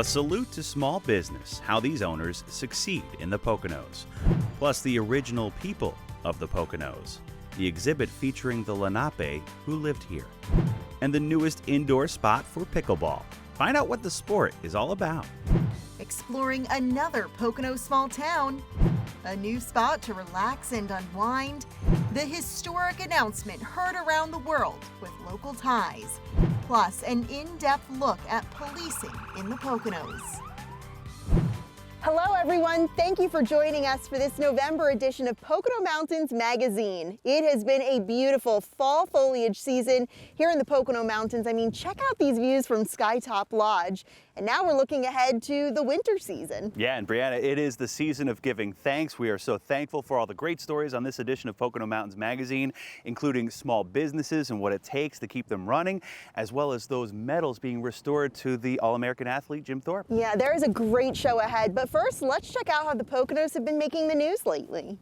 A salute to small business, how these owners succeed in the Poconos. Plus the original people of the Poconos. The exhibit featuring the Lenape who lived here. And the newest indoor spot for pickleball. Find out what the sport is all about. Exploring another Pocono small town. A new spot to relax and unwind. The historic announcement heard around the world with local ties. Plus, an in-depth look at policing in the Poconos. Hello everyone, thank you for joining us for this November edition of Pocono Mountains Magazine. It has been a beautiful fall foliage season here in the Pocono Mountains. I mean, check out these views from Skytop Lodge. And now we're looking ahead to the winter season. Yeah, and Brianna, it is the season of giving thanks. We are so thankful for all the great stories on this edition of Pocono Mountains Magazine, including small businesses and what it takes to keep them running, as well as those medals being restored to the All-American athlete, Jim Thorpe. Yeah, there is a great show ahead, but first, let's check out how the Poconos have been making the news lately.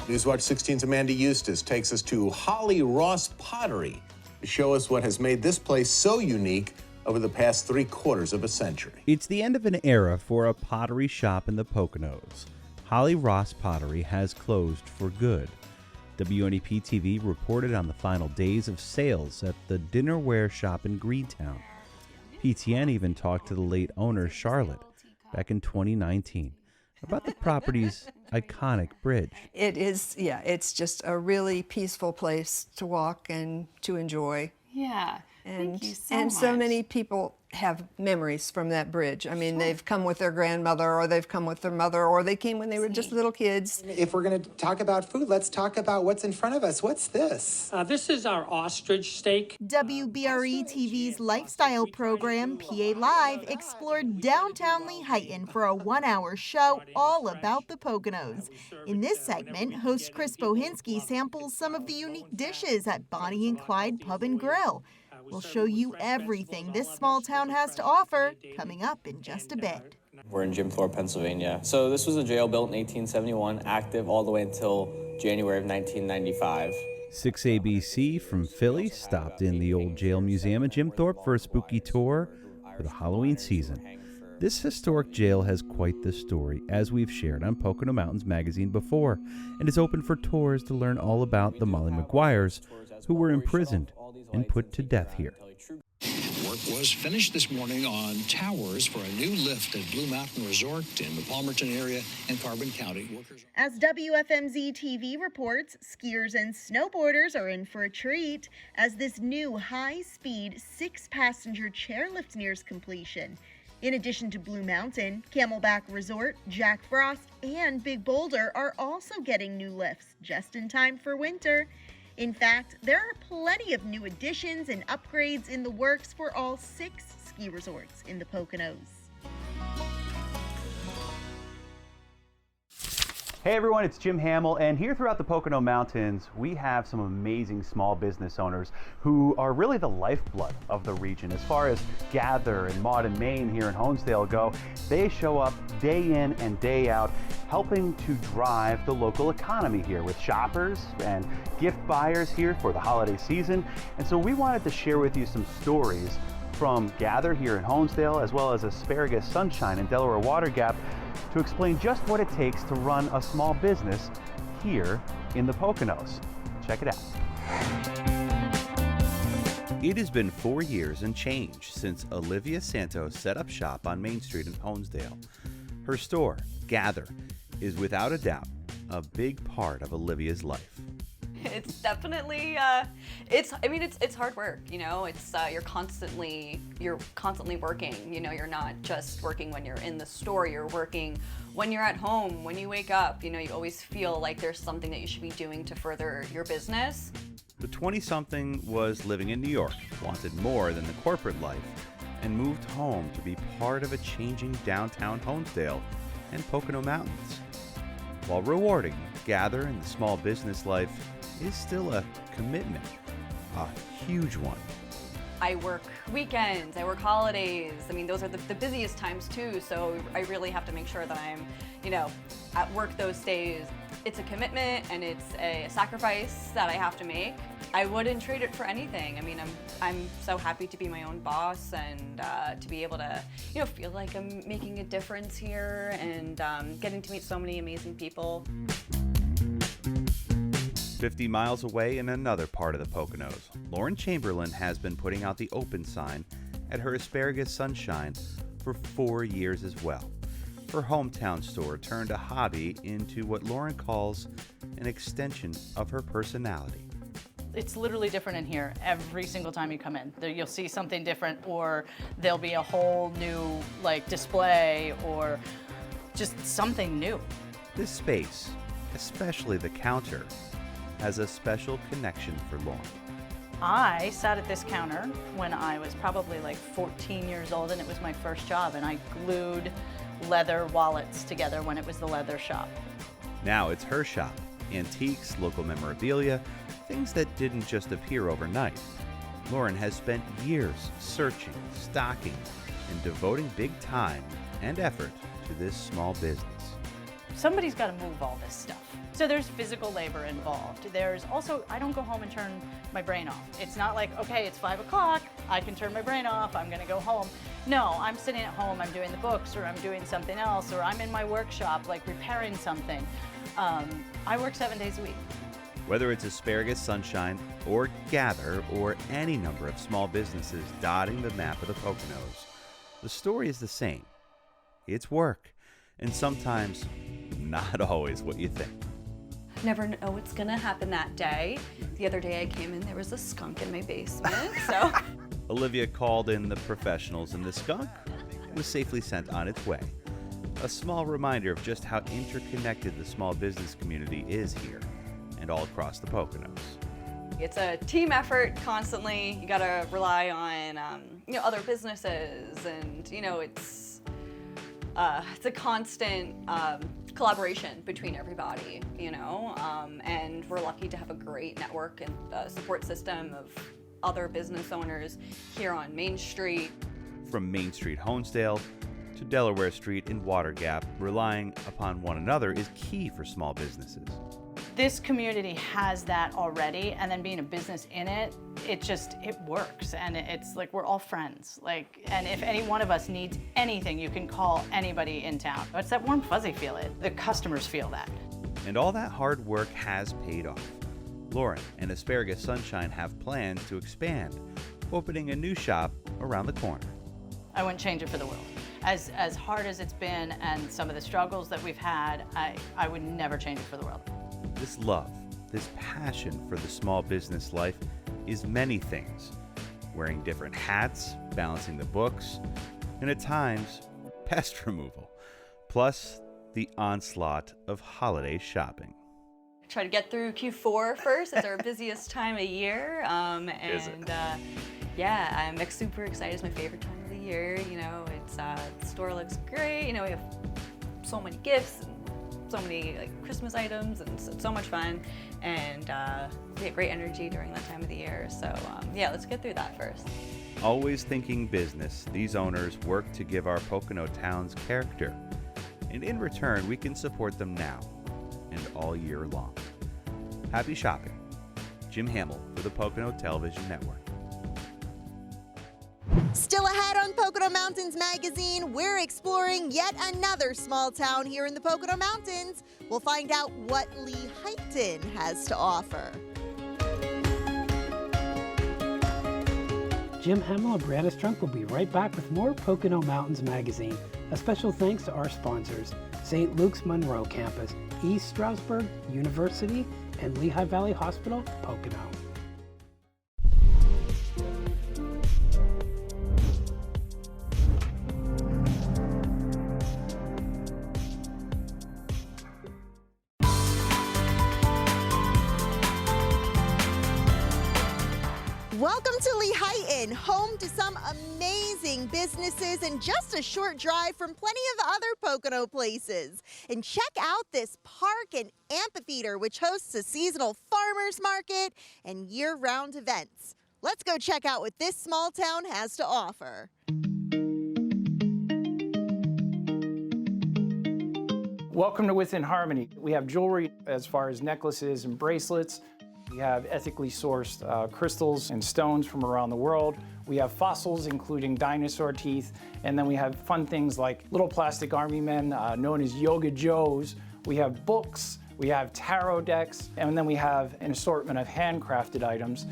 Newswatch 16's Amanda Eustace takes us to Holly Ross Pottery to show us what has made this place so unique over the past 3/4 of a century. It's the end of an era for a pottery shop in the Poconos. Holly Ross Pottery has closed for good. WNEP TV reported on the final days of sales at the dinnerware shop in Greentown. PTN even talked to the late owner, Charlotte, back in 2019 about the property's iconic bridge. It is, yeah, it's just a really peaceful place to walk and to enjoy. Yeah, And, thank you so and much. so many people have memories from that bridge. I mean, they've come with their grandmother, or they've come with their mother, or they came when they were just little kids. If we're going to talk about food, let's talk about what's in front of us. What's this? This is our ostrich steak. WBRE TV's lifestyle program, PA Live, explored downtown Lehighton for a one-hour show all about the Poconos. In this segment, host Chris Bohinski samples some of the unique dishes at Bonnie and Clyde Pub and Grill. We'll show you everything this small town has to offer coming up in just a bit. We're in Jim Thorpe, Pennsylvania. So this was a jail built in 1871, active all the way until January of 1995. 6ABC from Philly stopped in the old jail museum at Jim Thorpe for a spooky tour for the Halloween season. This historic jail has quite the story, as we've shared on Pocono Mountains Magazine before, and is open for tours to learn all about the Molly Maguires, who were imprisoned and put to death here. Work was finished this morning on towers for a new lift at Blue Mountain Resort in the Palmerton area and Carbon County. As WFMZ TV reports, skiers and snowboarders are in for a treat as this new high-speed 6-passenger chairlift nears completion. In addition to Blue Mountain, Camelback Resort, Jack Frost, and Big Boulder are also getting new lifts just in time for winter. In fact, there are plenty of new additions and upgrades in the works for all 6 ski resorts in the Poconos. Hey everyone, it's Jim Hamill, and here throughout the Pocono Mountains, we have some amazing small business owners who are really the lifeblood of the region. As far as Gather and Maud and Maine here in Honesdale go, they show up day in and day out, helping to drive the local economy here with shoppers and gift buyers here for the holiday season. And so we wanted to share with you some stories from Gather here in Honesdale, as well as Asparagus Sunshine in Delaware Water Gap, to explain just what it takes to run a small business here in the Poconos. Check it out. It has been 4 years and change since Olivia Santos set up shop on Main Street in Honesdale. Her store, Gather, is without a doubt a big part of Olivia's life. It's definitely, it's hard work, you know, it's, you're constantly working, you know, you're not just working when you're in the store, you're working when you're at home, when you wake up, you know, you always feel like there's something that you should be doing to further your business. The 20-something was living in New York, wanted more than the corporate life, and moved home to be part of a changing downtown Honesdale and Pocono Mountains. While rewarding, Gather in the small business life is still a commitment, a huge one. I work weekends, I work holidays. I mean, those are the busiest times too, so I really have to make sure that I'm, you know, at work those days. It's a commitment and it's a sacrifice that I have to make. I wouldn't trade it for anything. I mean, I'm so happy to be my own boss and to be able to, feel like I'm making a difference here and getting to meet so many amazing people. 50 miles away in another part of the Poconos, Lauren Chamberlain has been putting out the open sign at her Asparagus Sunshine for 4 years as well. Her hometown store turned a hobby into what Lauren calls an extension of her personality. It's literally different in here every single time you come in. You'll see something different, or there'll be a whole new display or just something new. This space, especially the counter, has a special connection for Lauren. I sat at this counter when I was probably 14 years old, and it was my first job, and I glued leather wallets together when it was the leather shop. Now it's her shop. Antiques, local memorabilia, things that didn't just appear overnight. Lauren has spent years searching, stocking, and devoting big time and effort to this small business. Somebody's got to move all this stuff. So there's physical labor involved. There's also, I don't go home and turn my brain off. It's not like, okay, it's 5 o'clock, I can turn my brain off, I'm gonna go home. No, I'm sitting at home, I'm doing the books, or I'm doing something else, or I'm in my workshop, repairing something. I work 7 days a week. Whether it's Asparagus Sunshine, or Gather, or any number of small businesses dotting the map of the Poconos, the story is the same. It's work, and sometimes not always what you think. Never know what's gonna happen that day. The other day I came in, there was a skunk in my basement, so. Olivia called in the professionals, and the skunk was safely sent on its way. A small reminder of just how interconnected the small business community is here and all across the Poconos. It's a team effort constantly. You gotta rely on other businesses, and it's a constant collaboration between everybody, and we're lucky to have a great network and support system of other business owners here on Main Street. From Main Street, Honesdale, to Delaware Street in Water Gap, relying upon one another is key for small businesses. This community has that already, and then being a business in it, it works, and it's like we're all friends. And if any one of us needs anything, you can call anybody in town. It's that warm fuzzy feeling. The customers feel that. And all that hard work has paid off. Lauren and Asparagus Sunshine have plans to expand, opening a new shop around the corner. I wouldn't change it for the world. As hard as it's been and some of the struggles that we've had, I would never change it for the world. This love, this passion for the small business life is many things. Wearing different hats, balancing the books, and at times, pest removal. Plus, the onslaught of holiday shopping. Try to get through Q4 first. It's our busiest time of year. Yeah, I'm super excited. It's my favorite time of the year. It's the store looks great. We have so many gifts and so many Christmas items, and it's so much fun. And we get great energy during that time of the year. So yeah, let's get through that first. Always thinking business, these owners work to give our Pocono towns character. And in return, we can support them now and all year long. Happy shopping. Jim Hamill for the Pocono Television Network. Still ahead on Pocono Mountains Magazine, we're exploring yet another small town here in the Pocono Mountains. We'll find out what Lehighton has to offer. Jim Hamill and Brianna Strunk will be right back with more Pocono Mountains Magazine. A special thanks to our sponsors, St. Luke's Monroe Campus, East Stroudsburg University, and Lehigh Valley Hospital, Pocono. Welcome to Lehighton, home to some amazing businesses and just a short drive from plenty of other Pocono places. And check out this park and amphitheater, which hosts a seasonal farmers market and year-round events. Let's go check out what this small town has to offer. Welcome to Within Harmony. We have jewelry as far as necklaces and bracelets. We have ethically sourced crystals and stones from around the world. We have fossils, including dinosaur teeth. And then we have fun things like little plastic army men, known as Yoga Joes. We have books, we have tarot decks, and then we have an assortment of handcrafted items.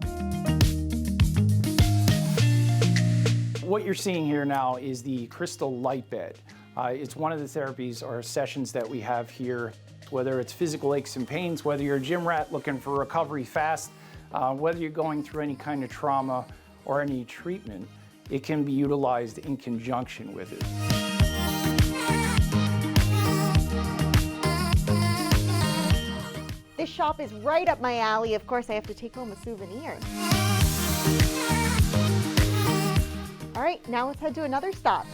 What you're seeing here now is the crystal light bed. It's one of the therapies or sessions that we have here, whether it's physical aches and pains, whether you're a gym rat looking for recovery fast, whether you're going through any kind of trauma or any treatment, it can be utilized in conjunction with it. This shop is right up my alley. Of course, I have to take home a souvenir. All right, now let's head to another stop.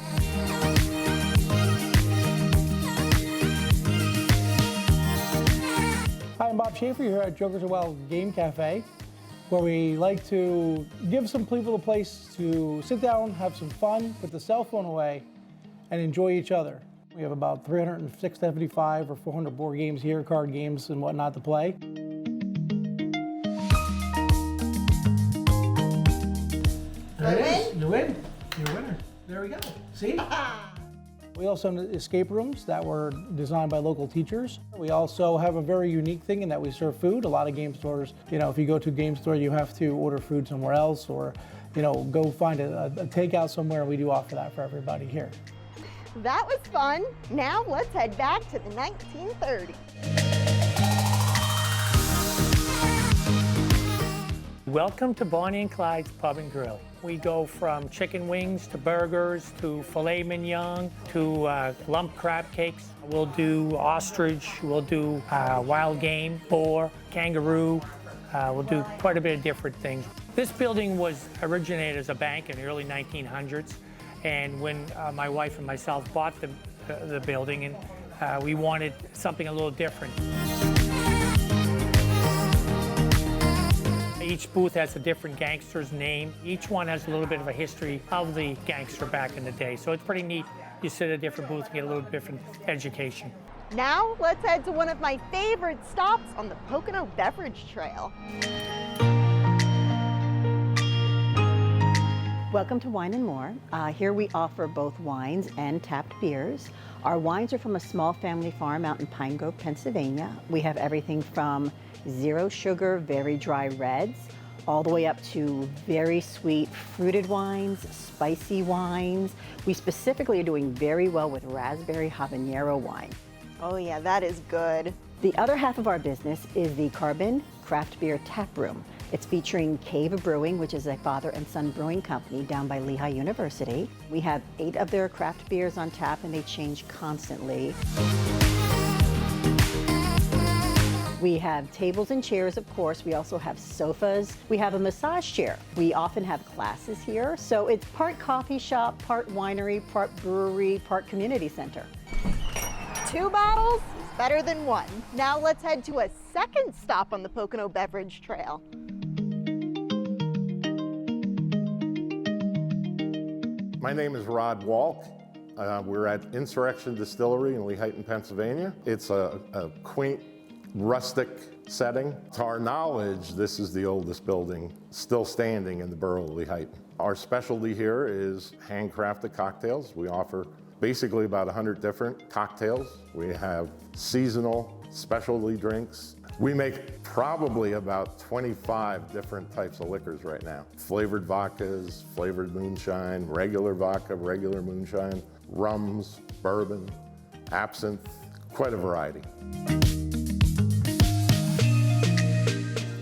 Hi, I'm Bob Schaefer here at Jokers of Well Game Cafe, where we like to give some people a place to sit down, have some fun, put the cell phone away, and enjoy each other. We have about 375 or 400 board games here, card games and whatnot to play. There it is. You win. You're a winner. There we go. See? We also have escape rooms that were designed by local teachers. We also have a very unique thing in that we serve food. A lot of game stores, if you go to a game store, you have to order food somewhere else or, go find a takeout somewhere. We do offer that for everybody here. That was fun. Now let's head back to the 1930s. Welcome to Bonnie and Clyde's Pub and Grill. We go from chicken wings to burgers to filet mignon to lump crab cakes. We'll do ostrich, we'll do wild game, boar, kangaroo. We'll do quite a bit of different things. This building was originated as a bank in the early 1900s. And when my wife and myself bought the building, and we wanted something a little different. Each booth has a different gangster's name. Each one has a little bit of a history of the gangster back in the day. So it's pretty neat. You sit at a different booth and get a little different education. Now let's head to one of my favorite stops on the Pocono Beverage Trail. Welcome to Wine & More. Here we offer both wines and tapped beers. Our wines are from a small family farm out in Pine Grove, Pennsylvania. We have everything from zero sugar, very dry reds, all the way up to very sweet fruited wines, spicy wines. We specifically are doing very well with raspberry habanero wine. Oh yeah, that is good. The other half of our business is the Carbon Craft Beer Tap Room. It's featuring Cave Brewing, which is a father and son brewing company down by Lehigh University. We have 8 of their craft beers on tap and they change constantly. We have tables and chairs, of course. We also have sofas. We have a massage chair. We often have classes here. So it's part coffee shop, part winery, part brewery, part community center. 2 bottles is better than 1. Now let's head to a second stop on the Pocono Beverage Trail. My name is Rod Walk. We're at Insurrection Distillery in Lehighton, Pennsylvania. It's a quaint, rustic setting. To our knowledge, this is the oldest building still standing in the borough of Lehighton. Our specialty here is handcrafted cocktails. We offer basically about 100 different cocktails. We have seasonal specialty drinks. We make probably about 25 different types of liquors right now. Flavored vodkas, flavored moonshine, regular vodka, regular moonshine, rums, bourbon, absinthe, quite a variety.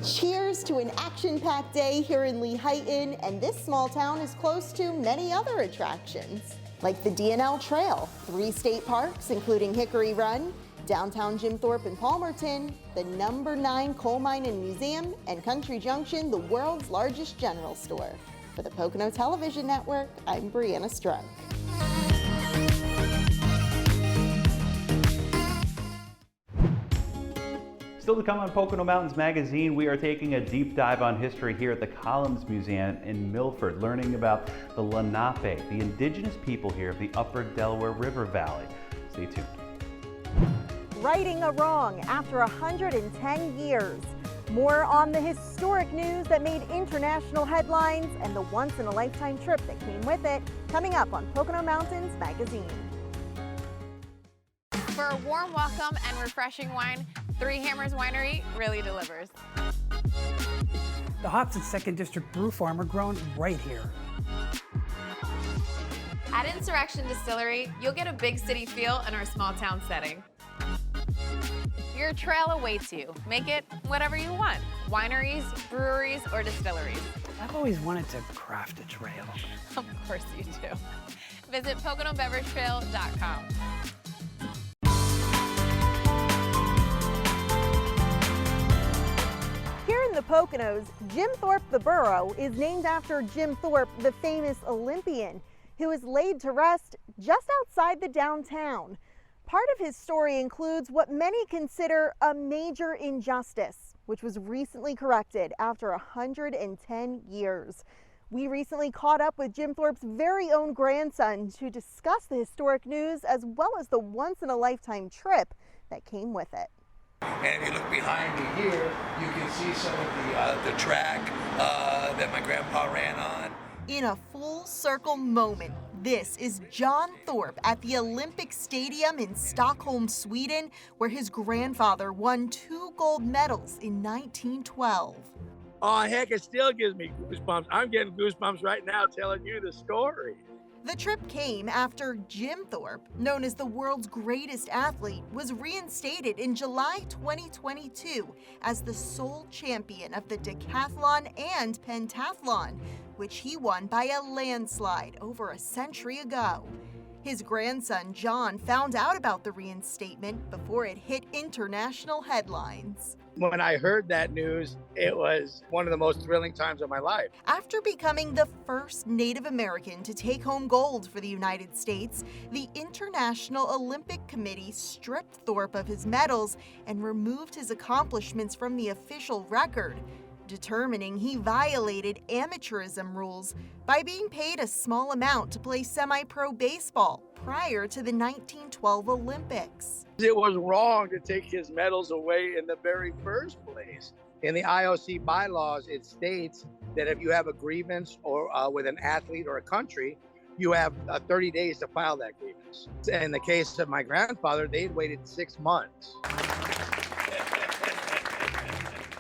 Cheers to an action-packed day here in Lehighton, and this small town is close to many other attractions, like the D&L Trail, 3 state parks, including Hickory Run, downtown Jim Thorpe and Palmerton, the number 9 coal mine and museum, and Country Junction, the world's largest general store. For the Pocono Television Network, I'm Brianna Strunk. Still to come on Pocono Mountains Magazine, we are taking a deep dive on history here at the Collins Museum in Milford, learning about the Lenape, the indigenous people here of the upper Delaware River Valley. Stay tuned. righting a wrong after 110 years. More on the historic news that made international headlines and the once-in-a-lifetime trip that came with it, coming up on Pocono Mountains Magazine. For a warm welcome and refreshing wine, Three Hammers Winery really delivers. The hops at 2nd District Brew Farm are grown right here. At Insurrection Distillery, you'll get a big city feel in our small town setting. Your trail awaits you. Make it whatever you want. Wineries, breweries, or distilleries. I've always wanted to craft a trail. Of course you do. Visit PoconoBeverageTrail.com. Here in the Poconos, Jim Thorpe the Borough is named after Jim Thorpe, the famous Olympian, who is laid to rest just outside the downtown. Part of his story includes what many consider a major injustice, which was recently corrected after 110 years. We recently caught up with Jim Thorpe's very own grandson to discuss the historic news as well as the once-in-a-lifetime trip that came with it. And if you look behind me here, you can see some of the track that my grandpa ran on. In a full circle moment, this is John Thorpe at the Olympic Stadium in Stockholm, Sweden, where his grandfather won 2 gold medals in 1912. Oh, heck, it still gives me goosebumps. I'm getting goosebumps right now telling you the story. The trip came after Jim Thorpe, known as the world's greatest athlete, was reinstated in July 2022 as the sole champion of the decathlon and pentathlon, which he won by a landslide over a century ago. His grandson, John, found out about the reinstatement before it hit international headlines. When I heard that news, it was one of the most thrilling times of my life. After becoming the first Native American to take home gold for the United States, the International Olympic Committee stripped Thorpe of his medals and removed his accomplishments from the official record, determining he violated amateurism rules by being paid a small amount to play semi-pro baseball prior to the 1912 Olympics. It was wrong to take his medals away in the very first place. In the IOC bylaws, it states that if you have a grievance or with an athlete or a country, you have 30 days to file that grievance. In the case of my grandfather, they'd waited 6 months.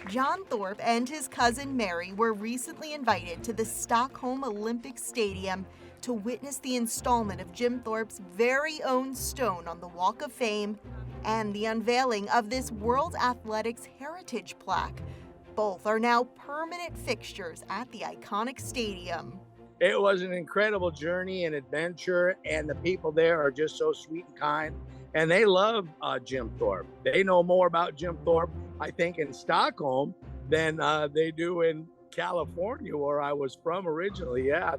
John Thorpe and his cousin Mary were recently invited to the Stockholm Olympic Stadium to witness the installment of Jim Thorpe's very own stone on the Walk of Fame and the unveiling of this World Athletics Heritage plaque. Both are now permanent fixtures at the iconic stadium. It was an incredible journey and adventure, and the people there are just so sweet and kind, and they love Jim Thorpe. They know more about Jim Thorpe, I think, in Stockholm than they do in California, where I was from originally. Yeah,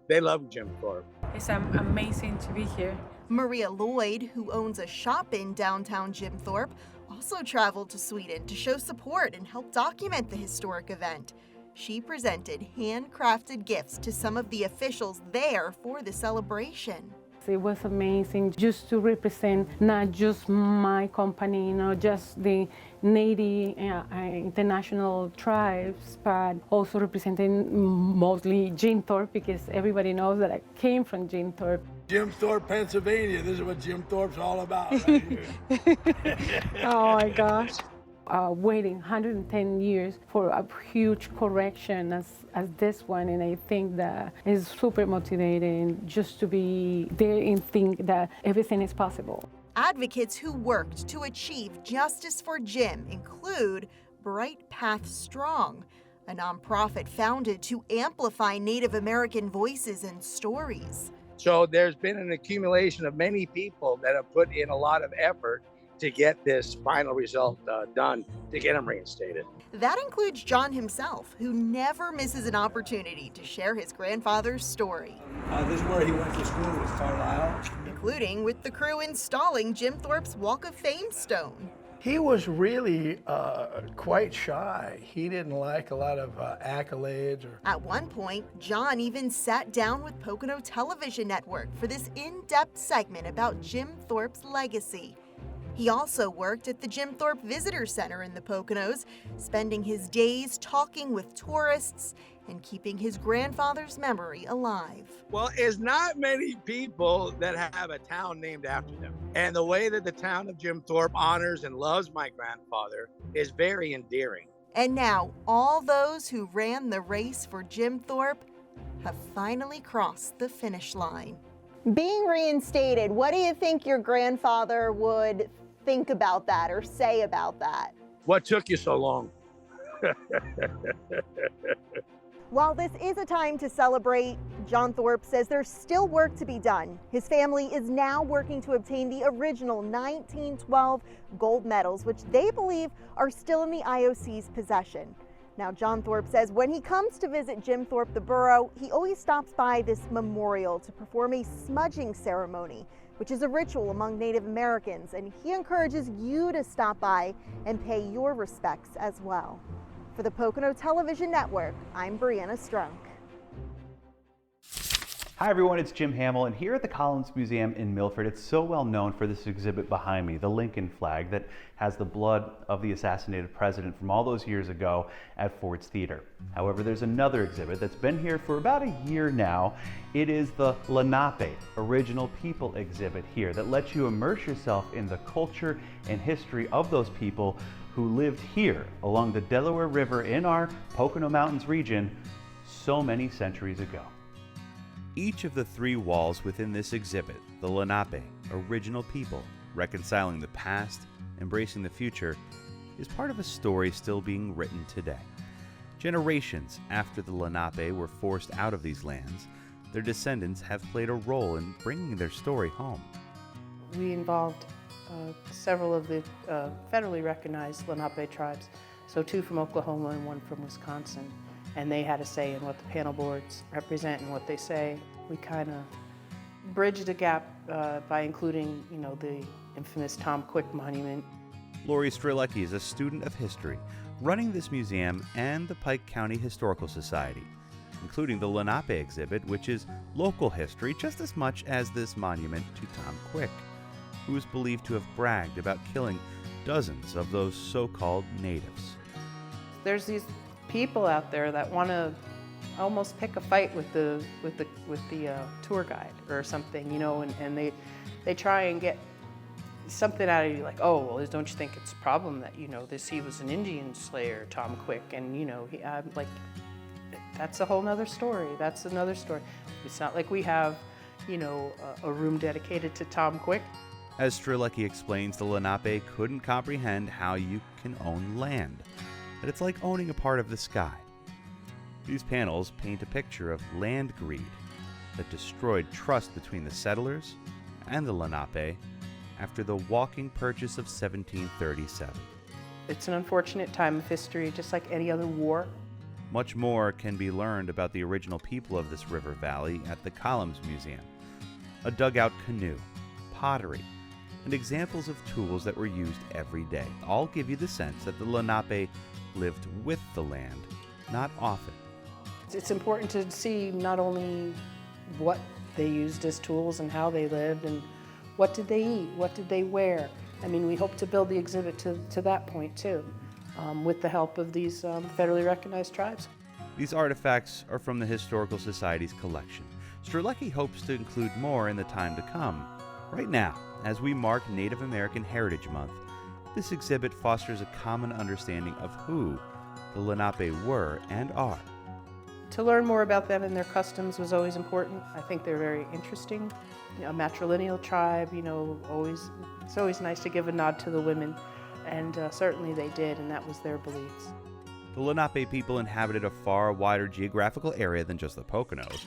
they love Jim Thorpe. It's amazing to be here. Maria Lloyd, who owns a shop in downtown Jim Thorpe, also traveled to Sweden to show support and help document the historic event. She presented handcrafted gifts to some of the officials there for the celebration. It was amazing just to represent not just my company, just the Native international tribes, but also representing mostly Jim Thorpe, because everybody knows that I came from Jim Thorpe. Jim Thorpe, Pennsylvania. This is what Jim Thorpe's all about right here. Oh my gosh. Waiting 110 years for a huge correction as this one, and I think that is super motivating just to be there and think that everything is possible. Advocates who worked to achieve justice for Jim include Bright Path Strong, a nonprofit founded to amplify Native American voices and stories. So there's been an accumulation of many people that have put in a lot of effort to get this final result done, to get him reinstated. That includes John himself, who never misses an opportunity to share his grandfather's story. This is where he went to school, was Carlisle. Including with the crew installing Jim Thorpe's Walk of Fame stone. He was really quite shy. He didn't like a lot of accolades. At one point, John even sat down with Pocono Television Network for this in-depth segment about Jim Thorpe's legacy. He also worked at the Jim Thorpe Visitor Center in the Poconos, spending his days talking with tourists and keeping his grandfather's memory alive. Well, it's not many people that have a town named after them. And the way that the town of Jim Thorpe honors and loves my grandfather is very endearing. And now, all those who ran the race for Jim Thorpe have finally crossed the finish line. Being reinstated, what do you think your grandfather would think about that or say about that? What took you so long? While this is a time to celebrate, John Thorpe says there's still work to be done. His family is now working to obtain the original 1912 gold medals, which they believe are still in the IOC's possession. Now, John Thorpe says when he comes to visit Jim Thorpe, the borough, he always stops by this memorial to perform a smudging ceremony, which is a ritual among Native Americans, and he encourages you to stop by and pay your respects as well. For the Pocono Television Network, I'm Brianna Strunk. Hi everyone, it's Jim Hamill, and here at the Collins Museum in Milford, it's so well known for this exhibit behind me, the Lincoln flag that has the blood of the assassinated president from all those years ago at Ford's Theater. However, there's another exhibit that's been here for about a year now. It is the Lenape Original People exhibit here that lets you immerse yourself in the culture and history of those people who lived here along the Delaware River in our Pocono Mountains region so many centuries ago. Each of the three walls within this exhibit, the Lenape, Original People, reconciling the past, embracing the future, is part of a story still being written today. Generations after the Lenape were forced out of these lands, their descendants have played a role in bringing their story home. We involved several of the federally recognized Lenape tribes, so 2 from Oklahoma and 1 from Wisconsin. And they had a say in what the panel boards represent and what they say. We kind of bridged a gap by including, the infamous Tom Quick Monument. Lori Strelecki is a student of history, running this museum and the Pike County Historical Society, including the Lenape exhibit, which is local history just as much as this monument to Tom Quick, who is believed to have bragged about killing dozens of those so-called natives. There's these people out there that want to almost pick a fight with the tour guide or something, and they try and get something out of you like, oh, well, don't you think it's a problem that he was an Indian slayer, Tom Quick, and I'm like, that's a whole nother story. That's another story. It's not like we have a room dedicated to Tom Quick. As Strelecki explains, the Lenape couldn't comprehend how you can own land, that it's like owning a part of the sky. These panels paint a picture of land greed that destroyed trust between the settlers and the Lenape after the walking purchase of 1737. It's an unfortunate time of history, just like any other war. Much more can be learned about the original people of this river valley at the Collins Museum. A dugout canoe, pottery, and examples of tools that were used every day all give you the sense that the Lenape lived with the land, not off it. It's important to see not only what they used as tools and how they lived and what did they eat, what did they wear. I mean, we hope to build the exhibit to that point too, with the help of these federally recognized tribes. These artifacts are from the Historical Society's collection. Strelecki hopes to include more in the time to come. Right now, as we mark Native American Heritage Month, this exhibit fosters a common understanding of who the Lenape were and are. To learn more about them and their customs was always important. I think they're very interesting. A matrilineal tribe, it's always nice to give a nod to the women, and certainly they did, and that was their beliefs. The Lenape people inhabited a far wider geographical area than just the Poconos,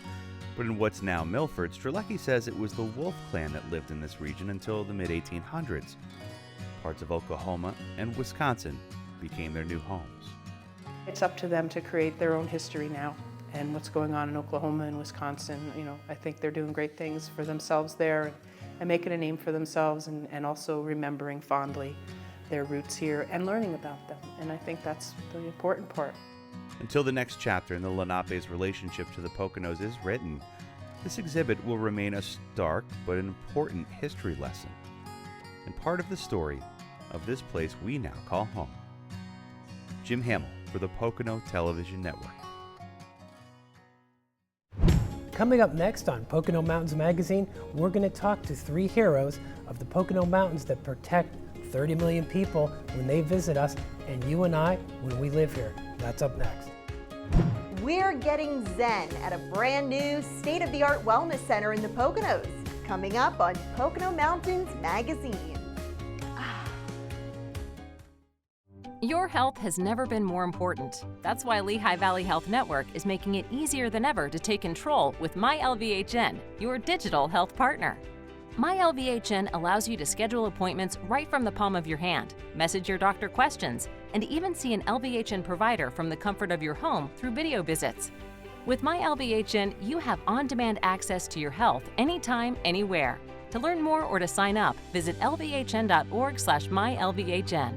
but in what's now Milford, Strelecki says it was the Wolf clan that lived in this region until the mid-1800s. Parts of Oklahoma and Wisconsin became their new homes. It's up to them to create their own history now. And what's going on in Oklahoma and Wisconsin, I think they're doing great things for themselves there and making a name for themselves and also remembering fondly their roots here and learning about them. And I think that's the important part. Until the next chapter in the Lenape's relationship to the Poconos is written, this exhibit will remain a stark but an important history lesson. and part of the story of this place we now call home. Jim Hamill for the Pocono Television Network. Coming up next on Pocono Mountains Magazine, we're going to talk to 3 heroes of the Pocono Mountains that protect 30 million people when they visit us, and you and I when we live here. That's up next. We're getting zen at a brand new state-of-the-art wellness center in the Poconos. Coming up on Pocono Mountains Magazine. Your health has never been more important. That's why Lehigh Valley Health Network is making it easier than ever to take control with MyLVHN, your digital health partner. MyLVHN allows you to schedule appointments right from the palm of your hand, message your doctor questions, and even see an LVHN provider from the comfort of your home through video visits. With MyLVHN, you have on-demand access to your health anytime, anywhere. To learn more or to sign up, visit lvhn.org/mylvhn.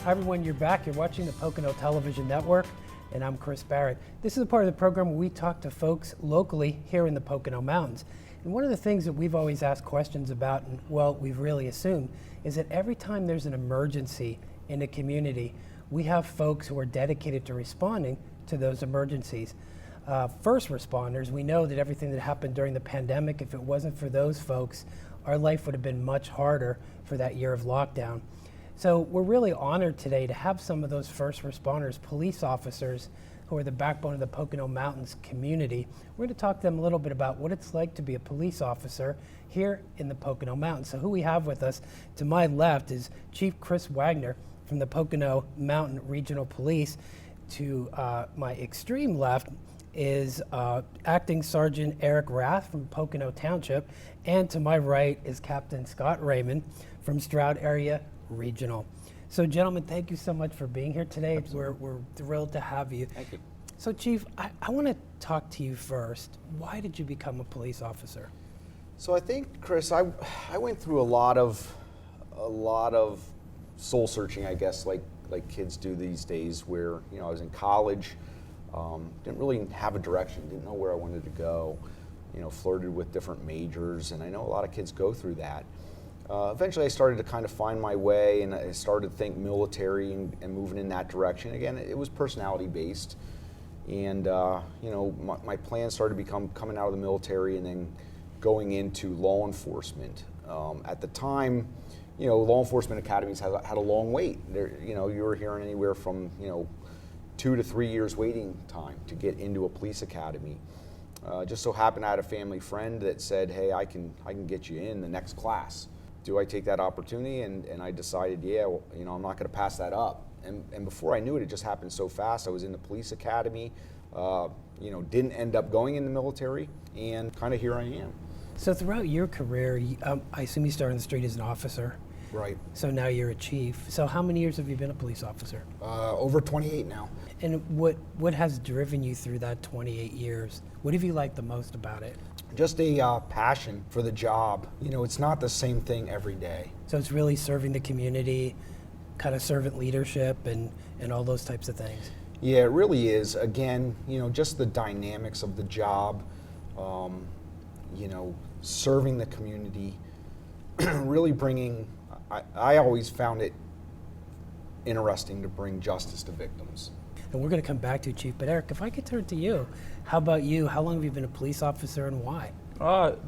Hi everyone, you're back. You're watching the Pocono Television Network, and I'm Chris Barrett. This is a part of the program where we talk to folks locally here in the Pocono Mountains. And one of the things that we've always asked questions about, and well, we've really assumed, is that every time there's an emergency in a community, we have folks who are dedicated to responding to those emergencies. First responders, we know that everything that happened during the pandemic, if it wasn't for those folks, our life would have been much harder for that year of lockdown. So we're really honored today to have some of those first responders, police officers, who are the backbone of the Pocono Mountains community. We're going to talk to them a little bit about what it's like to be a police officer here in the Pocono Mountains. So who we have with us to my left is Chief Chris Wagner from the Pocono Mountain Regional Police. To my extreme left is Acting Sergeant Eric Rath from Pocono Township, and to my right is Captain Scott Raymond from Stroud Area Regional. So gentlemen, thank you so much for being here today. We're thrilled to have you. Thank you. So Chief, I want to talk to you first. Why did you become a police officer? So I think, Chris, I went through a lot of soul searching, I guess, like kids do these days, where I was in college, didn't really have a direction, didn't know where I wanted to go, flirted with different majors, and I know a lot of kids go through that. Eventually I started to kind of find my way, and I started to think military and moving in that direction. Again, it was personality based, and my plans started to become coming out of the military and then going into law enforcement. At the time, law enforcement academies had a long wait. You were hearing anywhere from 2 to 3 years waiting time to get into a police academy. Just so happened I had a family friend that said, "Hey, I can get you in the next class." Do I take that opportunity? And I decided, yeah, well, I'm not going to pass that up. And before I knew it, it just happened so fast. I was in the police academy, didn't end up going in the military, and kind of here I am. So throughout your career, I assume you started on the street as an officer. Right. So now you're a chief. So how many years have you been a police officer? Over 28 now. And what has driven you through that 28 years? What have you liked the most about it? Just a passion for the job. It's not the same thing every day. So it's really serving the community, kind of servant leadership and all those types of things. Yeah, it really is. Again, just the dynamics of the job, serving the community, really bringing, I always found it interesting to bring justice to victims. And we're going to come back to you, Chief, but Eric, if I could turn to you, how about you? How long have you been a police officer and why?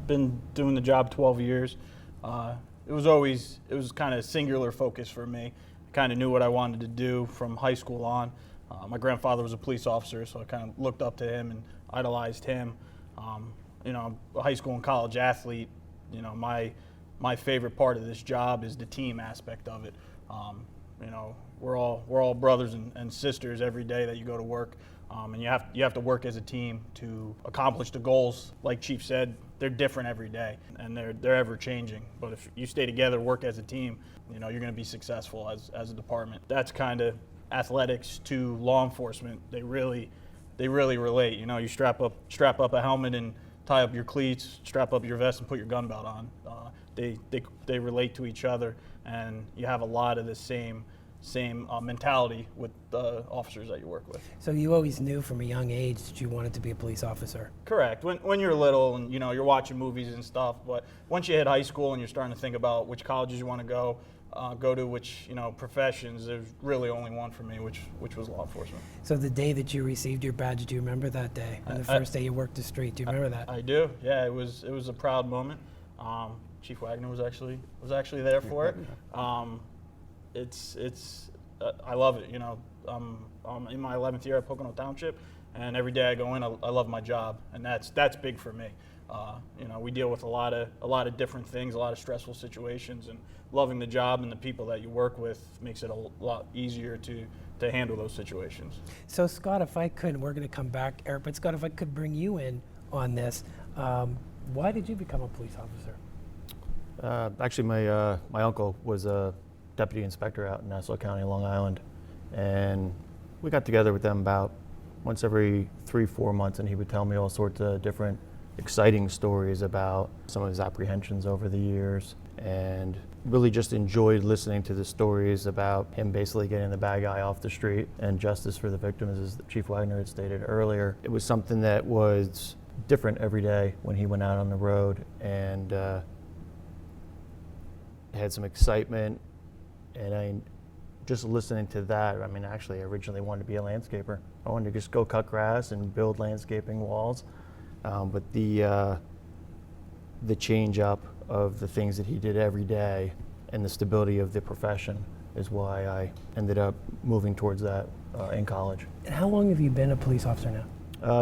Been doing the job 12 years. It was kind of singular focus for me. I kind of knew what I wanted to do from high school on. My grandfather was a police officer, so I kind of looked up to him and idolized him. I'm a high school and college athlete. My favorite part of this job is the team aspect of it. We're all brothers and sisters every day that you go to work, and you have to work as a team to accomplish the goals. Like Chief said, they're different every day, and they're ever changing. But if you stay together, work as a team, you're going to be successful as a department. That's kind of athletics to law enforcement. They really relate. You strap up a helmet and tie up your cleats, strap up your vest and put your gun belt on. They relate to each other, and you have a lot of the same same mentality with the officers that you work with. So you always knew from a young age that you wanted to be a police officer? Correct. When you're little and you're watching movies and stuff, but once you hit high school and you're starting to think about which colleges you want to go to, which professions, there's really only one for me, which was law enforcement. So the day that you received your badge, do you remember that day? And the first day you worked the street, do you remember that? I do. Yeah, it was a proud moment. Chief Wagner was actually there for it. I love it. I'm in my 11th year at Pocono Township, and every day I go in, I love my job, and that's big for me. We deal with a lot of different things, a lot of stressful situations, and loving the job and the people that you work with makes it a lot easier to handle those situations. So Scott, if I could, we're going to come back, Eric, but Scott, if I could bring you in on this, why did you become a police officer? Actually, my uncle was a deputy inspector out in Nassau County, Long Island, and we got together with them about once every 3-4 months, and he would tell me all sorts of different exciting stories about some of his apprehensions over the years, and really just enjoyed listening to the stories about him basically getting the bad guy off the street and justice for the victims, as Chief Wagner had stated earlier. It was something that was different every day when he went out on the road, and had some excitement. And just listening to that, actually I originally wanted to be a landscaper. I wanted to just go cut grass and build landscaping walls. But the change up of the things that he did every day and the stability of the profession is why I ended up moving towards that in college. And how long have you been a police officer now?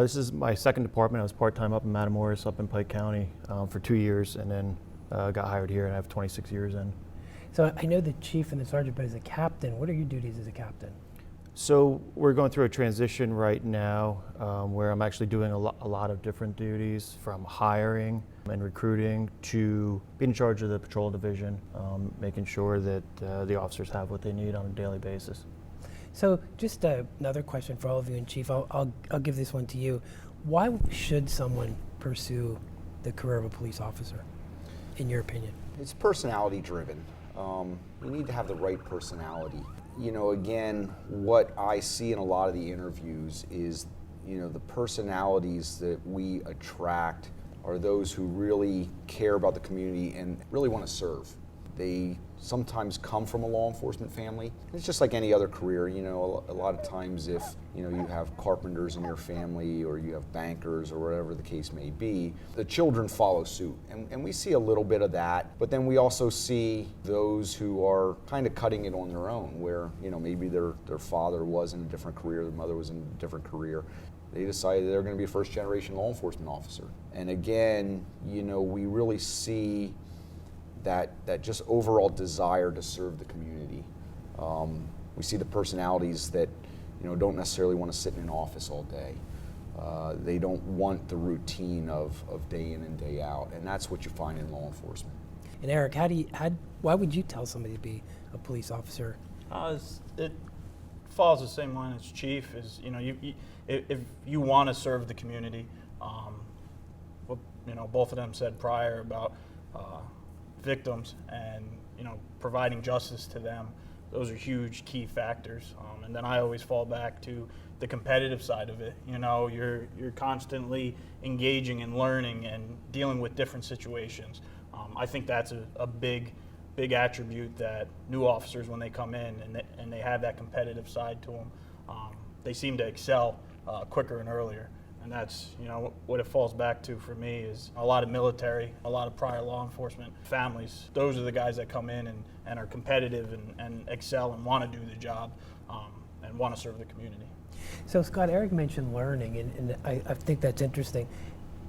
This is my second department. I was part-time up in Matamoros, up in Pike County for 2 years, and then got hired here, and I have 26 years in. So I know the chief and the sergeant, but as a captain, what are your duties as a captain? So we're going through a transition right now where I'm actually doing a lot of different duties, from hiring and recruiting to being in charge of the patrol division, making sure that the officers have what they need on a daily basis. So just another question for all of you, and Chief, I'll give this one to you. Why should someone pursue the career of a police officer, in your opinion? It's personality driven. You need to have the right personality. Again, what I see in a lot of the interviews is, the personalities that we attract are those who really care about the community and really want to serve. They sometimes come from a law enforcement family. It's just like any other career, a lot of times if, you have carpenters in your family or you have bankers or whatever the case may be, the children follow suit. And we see a little bit of that, but then we also see those who are kind of cutting it on their own, where, maybe their father was in a different career, their mother was in a different career. They decided they're going to be a first-generation law enforcement officer. And again, we really see that just overall desire to serve the community. We see the personalities that don't necessarily want to sit in an office all day. They don't want the routine of day in and day out, and that's what you find in law enforcement. And Eric, why would you tell somebody to be a police officer? It follows the same line as Chief. If you want to serve the community, what both of them said prior about victims and providing justice to them, those are huge key factors. And then I always fall back to the competitive side of it. You're constantly engaging and learning and dealing with different situations. I think that's a big attribute that new officers, when they come in and they have that competitive side to them, they seem to excel quicker and earlier. And that's, what it falls back to for me is a lot of military, a lot of prior law enforcement families. Those are the guys that come in and are competitive and excel and want to do the job and want to serve the community. So Scott, Eric mentioned learning, and I think that's interesting.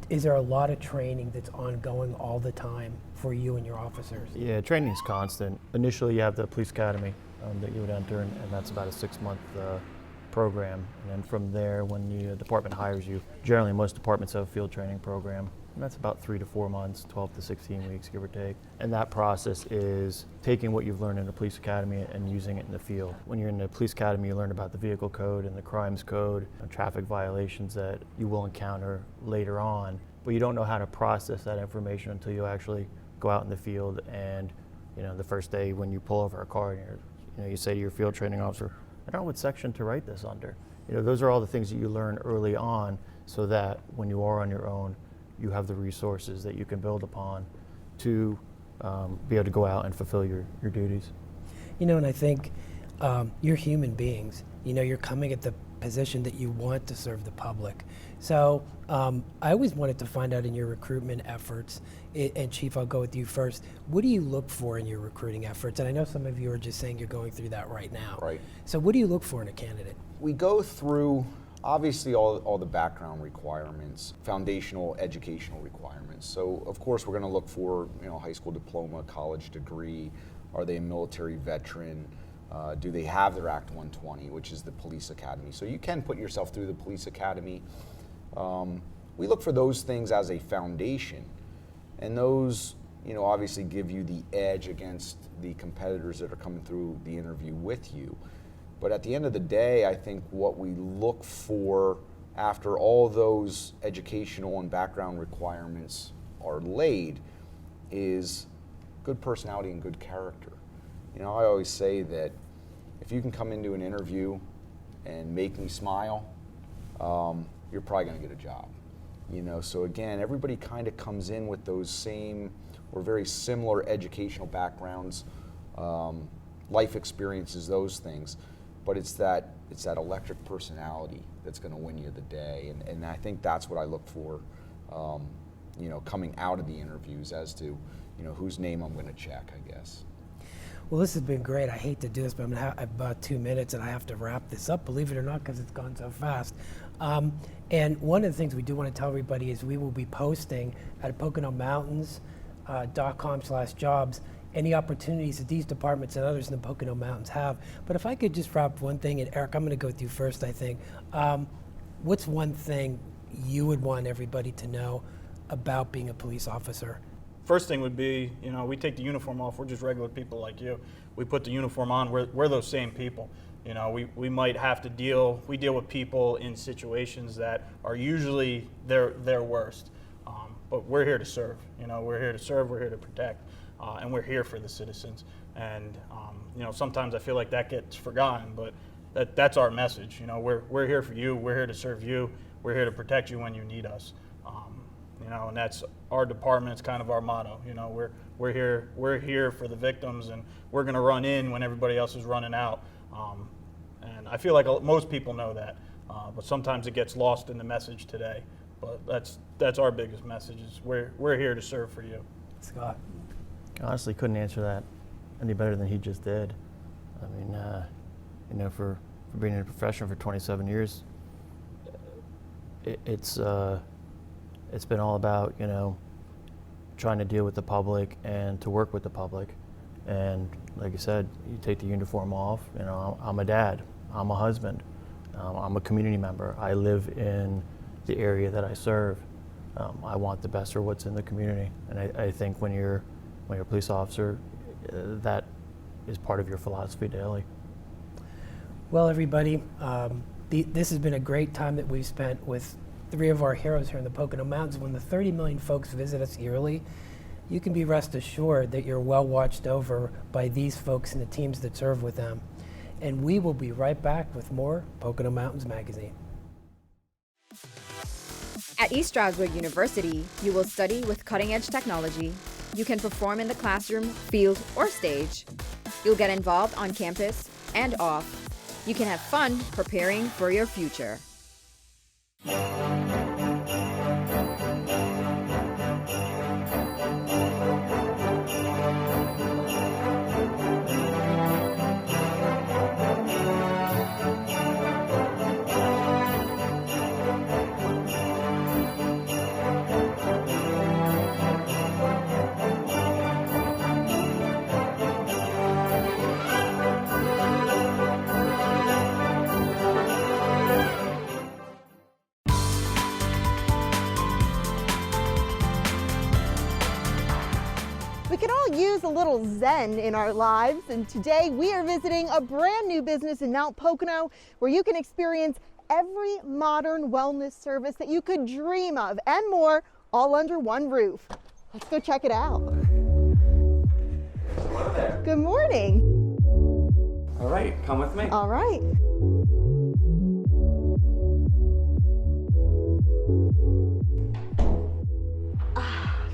Is there a lot of training that's ongoing all the time for you and your officers? Yeah, training is constant. Initially, you have the police academy that you would enter, and that's about a 6-month program. And then from there, when the department hires you, generally most departments have a field training program. And that's about 3 to 4 months, 12 to 16 weeks, give or take. And that process is taking what you've learned in the police academy and using it in the field. When you're in the police academy, you learn about the vehicle code and the crimes code, and traffic violations that you will encounter later on. But you don't know how to process that information until you actually go out in the field. And the first day when you pull over a car and you say to your field training officer, I don't know what section to write this under. Those are all the things that you learn early on so that when you are on your own, you have the resources that you can build upon to be able to go out and fulfill your duties. And I think you're human beings. You're coming at the position that you want to serve the public. So I always wanted to find out in your recruitment efforts, and Chief, I'll go with you first. What do you look for in your recruiting efforts? And I know some of you are just saying you're going through that right now. Right. So what do you look for in a candidate? We go through, obviously, all the background requirements, foundational educational requirements. So, of course, we're going to look for, high school diploma, college degree. Are they a military veteran? Do they have their Act 120, which is the police academy? So you can put yourself through the police academy. We look for those things as a foundation, and those, obviously give you the edge against the competitors that are coming through the interview with you. But at the end of the day, I think what we look for after all those educational and background requirements are laid is good personality and good character. I always say that if you can come into an interview and make me smile, you're probably going to get a job. So again, everybody kind of comes in with those same or very similar educational backgrounds, life experiences, those things. But it's that electric personality that's going to win you the day, and I think that's what I look for, coming out of the interviews as to, whose name I'm going to check, I guess. Well, this has been great. I hate to do this, but I'm going to have about 2 minutes, and I have to wrap this up, believe it or not, because it's gone so fast. And one of the things we do want to tell everybody is we will be posting at PoconoMountains.com/jobs any opportunities that these departments and others in the Pocono Mountains have. But if I could just wrap one thing, and Eric, I'm going to go with you first, I think. What's one thing you would want everybody to know about being a police officer? First thing would be, we take the uniform off. We're just regular people like you. We put the uniform on. We're those same people. We might have to deal with people in situations that are usually their worst. But we're here to serve. We're here to serve. We're here to protect. And we're here for the citizens. And sometimes I feel like that gets forgotten, but that's our message. We're here for you. We're here to serve you. We're here to protect you when you need us. And that's our department's kind of our motto. We're here for the victims, and we're going to run in when everybody else is running out. And I feel like most people know that, but sometimes it gets lost in the message today. But that's our biggest message: is we're here to serve for you. Scott. I honestly couldn't answer that any better than he just did. I mean, for being in a profession for 27 years, it's been all about, trying to deal with the public and to work with the public. And like you said, you take the uniform off, I'm a dad, I'm a husband, I'm a community member. I live in the area that I serve. I want the best for what's in the community. And I think when you're a police officer, that is part of your philosophy daily. Well, everybody, this has been a great time that we've spent with 3 of our heroes here in the Pocono Mountains. When the 30 million folks visit us yearly, you can be rest assured that you're well watched over by these folks and the teams that serve with them. And we will be right back with more Pocono Mountains Magazine. At East Stroudsburg University, you will study with cutting-edge technology. You can perform in the classroom, field, or stage. You'll get involved on campus and off. You can have fun preparing for your future. We can all use a little zen in our lives, and today we are visiting a brand new business in Mount Pocono where you can experience every modern wellness service that you could dream of and more, all under one roof. Let's go check it out. Good morning. All right, come with me. All right.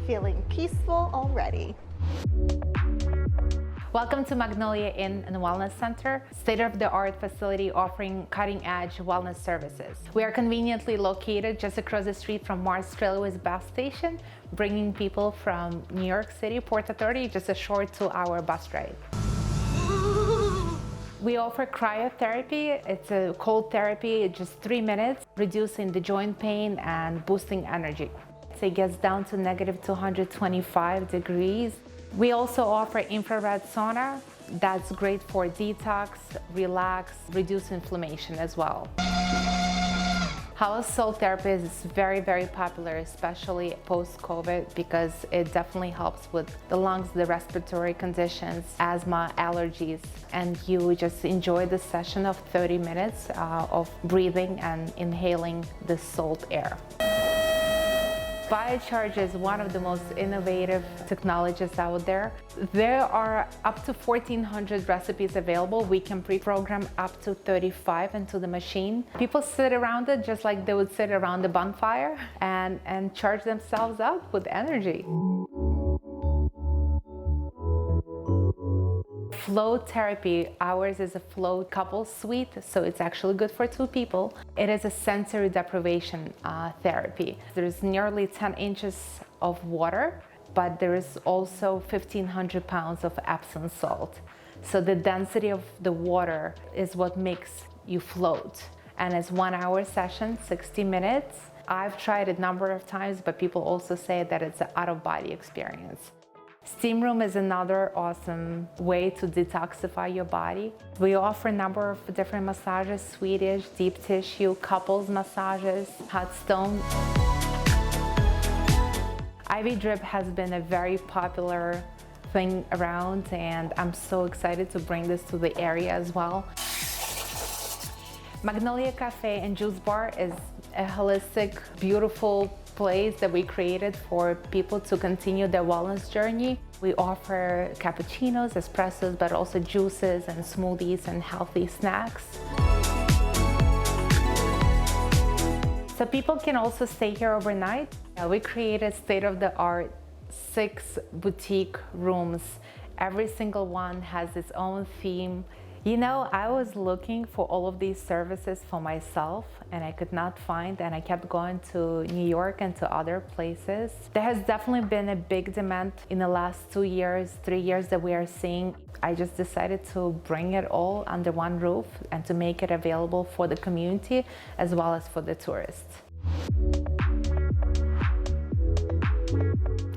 Feeling peaceful already. Welcome to Magnolia Inn and Wellness Center, state-of-the-art facility offering cutting-edge wellness services. We are conveniently located just across the street from Mars Trailways bus station, bringing people from New York City Port Authority just a short 2-hour bus ride. We offer cryotherapy. It's a cold therapy, just 3 minutes, reducing the joint pain and boosting energy. It gets down to negative 225 degrees. We also offer infrared sauna. That's great for detox, relax, reduce inflammation as well. House salt therapy is very, very popular, especially post-COVID, because it definitely helps with the lungs, the respiratory conditions, asthma, allergies, and you just enjoy the session of 30 minutes of breathing and inhaling the salt air. Biocharge is one of the most innovative technologies out there. There are up to 1,400 recipes available. We can pre-program up to 35 into the machine. People sit around it just like they would sit around the bonfire and charge themselves up with energy. Flow therapy, ours is a flow couple suite, so it's actually good for 2 people. It is a sensory deprivation therapy. There's nearly 10 inches of water, but there is also 1,500 pounds of Epsom salt. So the density of the water is what makes you float. And it's 1-hour session, 60 minutes. I've tried it a number of times, but people also say that it's an out-of-body experience. Steam room is another awesome way to detoxify your body. We offer a number of different massages: Swedish, deep tissue, couples massages, hot stone. IV drip has been a very popular thing around, and I'm so excited to bring this to the area as well. Magnolia Cafe and Juice Bar is a holistic, beautiful place that we created for people to continue their wellness journey. We offer cappuccinos, espressos, but also juices and smoothies and healthy snacks. So people can also stay here overnight. We created state-of-the-art 6 boutique rooms. Every single one has its own theme. You know, I was looking for all of these services for myself and I could not find, and I kept going to New York and to other places. There has definitely been a big demand in the last 2 years, 3 years that we are seeing. I just decided to bring it all under one roof and to make it available for the community as well as for the tourists.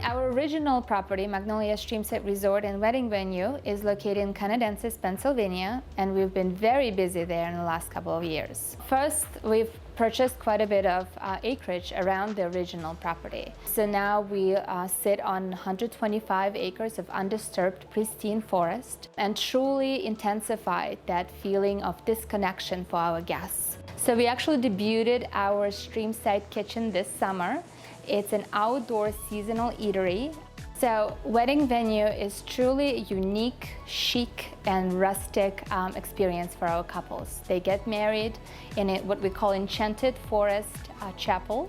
Our original property, Magnolia Streamside Resort and Wedding Venue, is located in Canadensis, Pennsylvania, and we've been very busy there in the last couple of years. First, we've purchased quite a bit of acreage around the original property. So now we sit on 125 acres of undisturbed, pristine forest and truly intensified that feeling of disconnection for our guests. So we actually debuted our Streamside Kitchen this summer. It's an outdoor seasonal eatery. So Wedding Venue is truly a unique, chic, and rustic experience for our couples. They get married in what we call Enchanted Forest Chapel,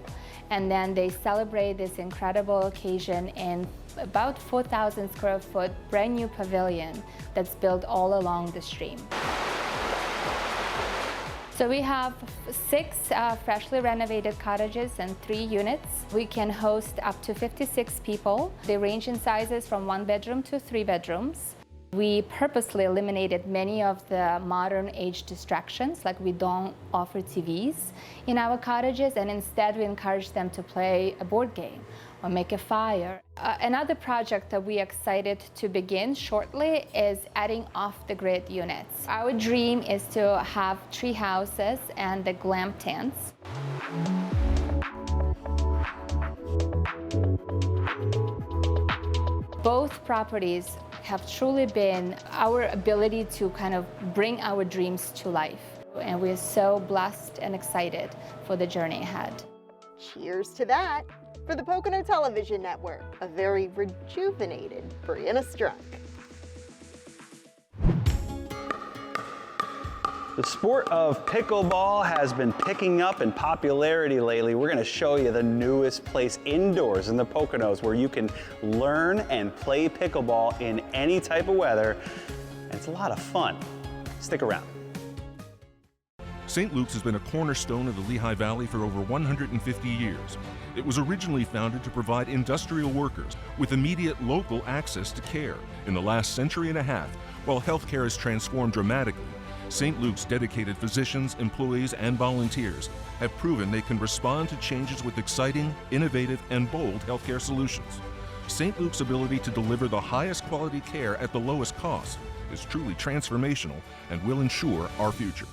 and then they celebrate this incredible occasion in about 4,000 square foot brand new pavilion that's built all along the stream. So we have 6 freshly renovated cottages and 3 units. We can host up to 56 people. They range in sizes from 1 bedroom to 3 bedrooms. We purposely eliminated many of the modern age distractions, like we don't offer TVs in our cottages, and instead we encourage them to play a board game or make a fire. Another project that we're excited to begin shortly is adding off-the-grid units. Our dream is to have tree houses and the glam tents. Both properties have truly been our ability to kind of bring our dreams to life. And we're so blessed and excited for the journey ahead. Cheers to that. For the Pocono Television Network, a very rejuvenated Brianna Strunk. The sport of pickleball has been picking up in popularity lately. We're going to show you the newest place indoors in the Poconos where you can learn and play pickleball in any type of weather. And it's a lot of fun. Stick around. St. Luke's has been a cornerstone of the Lehigh Valley for over 150 years. It was originally founded to provide industrial workers with immediate local access to care. In the last century and a half, while healthcare has transformed dramatically, St. Luke's dedicated physicians, employees, and volunteers have proven they can respond to changes with exciting, innovative, and bold healthcare solutions. St. Luke's ability to deliver the highest quality care at the lowest cost is truly transformational and will ensure our future.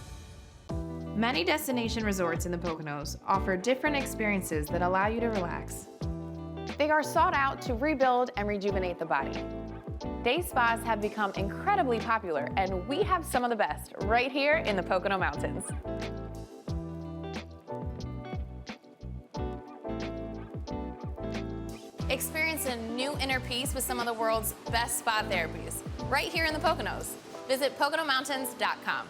Many destination resorts in the Poconos offer different experiences that allow you to relax. They are sought out to rebuild and rejuvenate the body. Day spas have become incredibly popular, and we have some of the best right here in the Pocono Mountains. Experience a new inner peace with some of the world's best spa therapies right here in the Poconos. Visit PoconoMountains.com.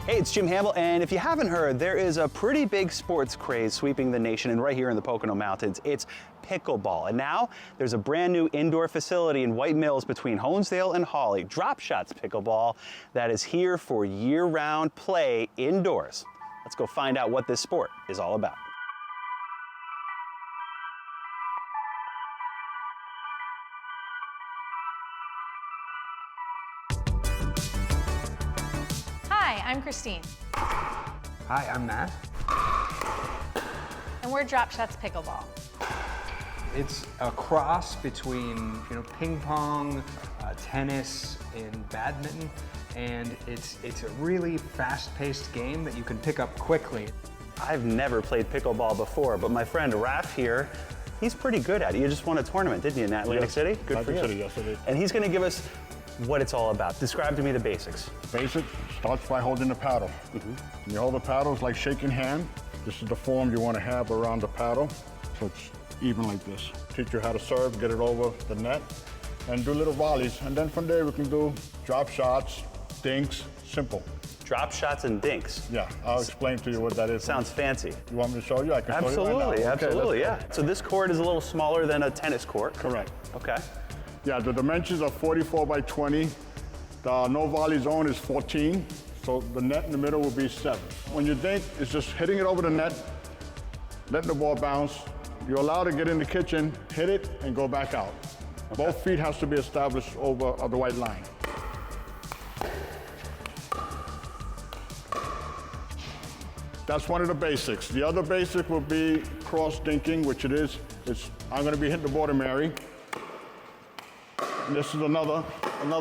Hey, it's Jim Hamill, and if you haven't heard, there is a pretty big sports craze sweeping the nation and right here in the Pocono Mountains. It's pickleball. And now there's a brand new indoor facility in White Mills between Honesdale and Hawley, Drop Shots Pickleball, that is here for year-round play indoors. Let's go find out what this sport is all about. Hi, I'm Christine. Hi, I'm Matt. And we're Drop Shots Pickleball. It's a cross between, ping pong, tennis, and badminton, and it's a really fast-paced game that you can pick up quickly. I've never played pickleball before, but my friend Raph here, he's pretty good at it. You just won a tournament, didn't you, in Atlantic City? Good for you. Atlantic City, yes, I did. And he's going to give us what it's all about. Describe to me the basics. Basic starts by holding the paddle. When you hold the paddle, it's like shaking hand. This is the form you want to have around the paddle, so it's even like this. Teach you how to serve, get it over the net, and do little volleys. And then from there we can do drop shots, dinks, simple. Drop shots and dinks. Yeah, I'll explain to you what that is. Sounds fancy. You want me to show you? I can show you right now. Absolutely, Okay, absolutely, let's yeah. go. So this court is a little smaller than a tennis court. Correct. Okay. Yeah, the dimensions are 44 by 20. The no volley zone is 14, so the net in the middle will be 7. When you dink, it's just hitting it over the net, letting the ball bounce. You're allowed to get in the kitchen, hit it, and go back out. Okay. Both feet has to be established over the white line. That's one of the basics. The other basic will be cross dinking, which it is. I'm going to be hitting the border Mary. And this is another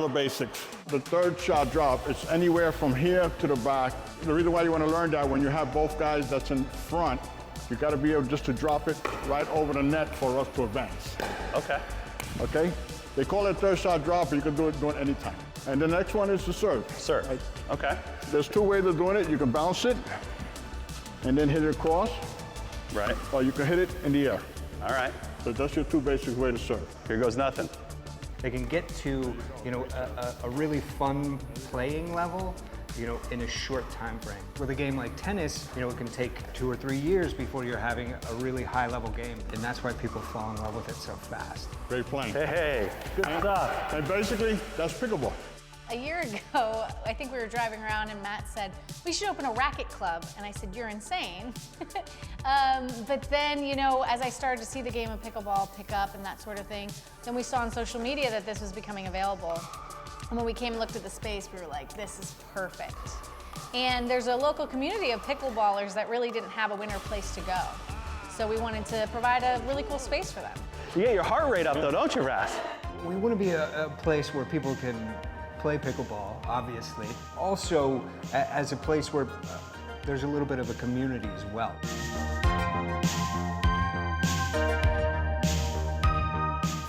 basics. The third shot drop, it's anywhere from here to the back. The reason why you want to learn that, when you have both guys that's in front, you got to be able just to drop it right over the net for us to advance. Okay. Okay? They call it third shot drop, but you can do it anytime. And the next one is the serve. Serve. Right? Okay. There's two ways of doing it. You can bounce it and then hit it across. Right. Or you can hit it in the air. All right. So that's your two basic ways to serve. Here goes nothing. They can get to, a really fun playing level, in a short time frame. With a game like tennis, it can take 2 or 3 years before you're having a really high level game. And that's why people fall in love with it so fast. Great playing. Hey, good stuff. And basically, that's pickleball. A year ago, I think we were driving around and Matt said, we should open a racket club. And I said, you're insane. But then, as I started to see the game of pickleball pick up and that sort of thing, then we saw on social media that this was becoming available. And when we came and looked at the space, we were like, this is perfect. And there's a local community of pickleballers that really didn't have a winter place to go. So we wanted to provide a really cool space for them. You get your heart rate up though, don't you, Raph? We want to be a place where people can play pickleball, obviously. Also, as a place where there's a little bit of a community as well.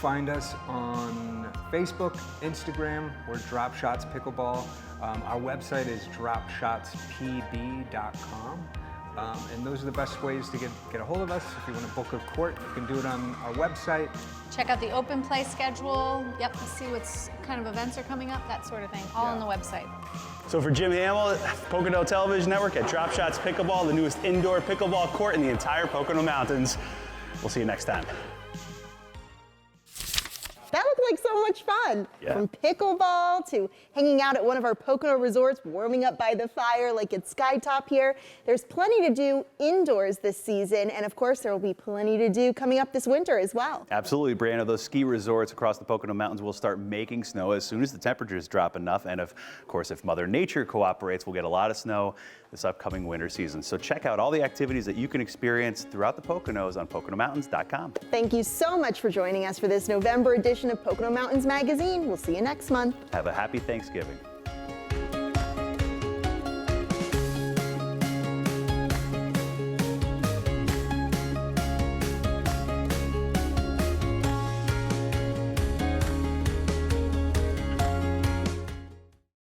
Find us on Facebook, Instagram, we're Drop Shots Pickleball. Our website is dropshotspb.com. And those are the best ways to get a hold of us. If you want to book a court, you can do it on our website. Check out the open play schedule. Yep, see what kind of events are coming up, that sort of thing, all on the website. So for Jim Hamill, Pocono Television Network at Drop Shots Pickleball, the newest indoor pickleball court in the entire Pocono Mountains. We'll see you next time. That looked like so much fun. Yeah. From pickleball to hanging out at one of our Pocono resorts, warming up by the fire like at Skytop here. There's plenty to do indoors this season, and of course there will be plenty to do coming up this winter as well. Absolutely, Brianna. Those ski resorts across the Pocono Mountains will start making snow as soon as the temperatures drop enough. And of course, if Mother Nature cooperates, we'll get a lot of snow this upcoming winter season. So check out all the activities that you can experience throughout the Poconos on PoconoMountains.com. Thank you so much for joining us for this November edition of Pocono Mountains Magazine. We'll see you next month. Have a happy Thanksgiving.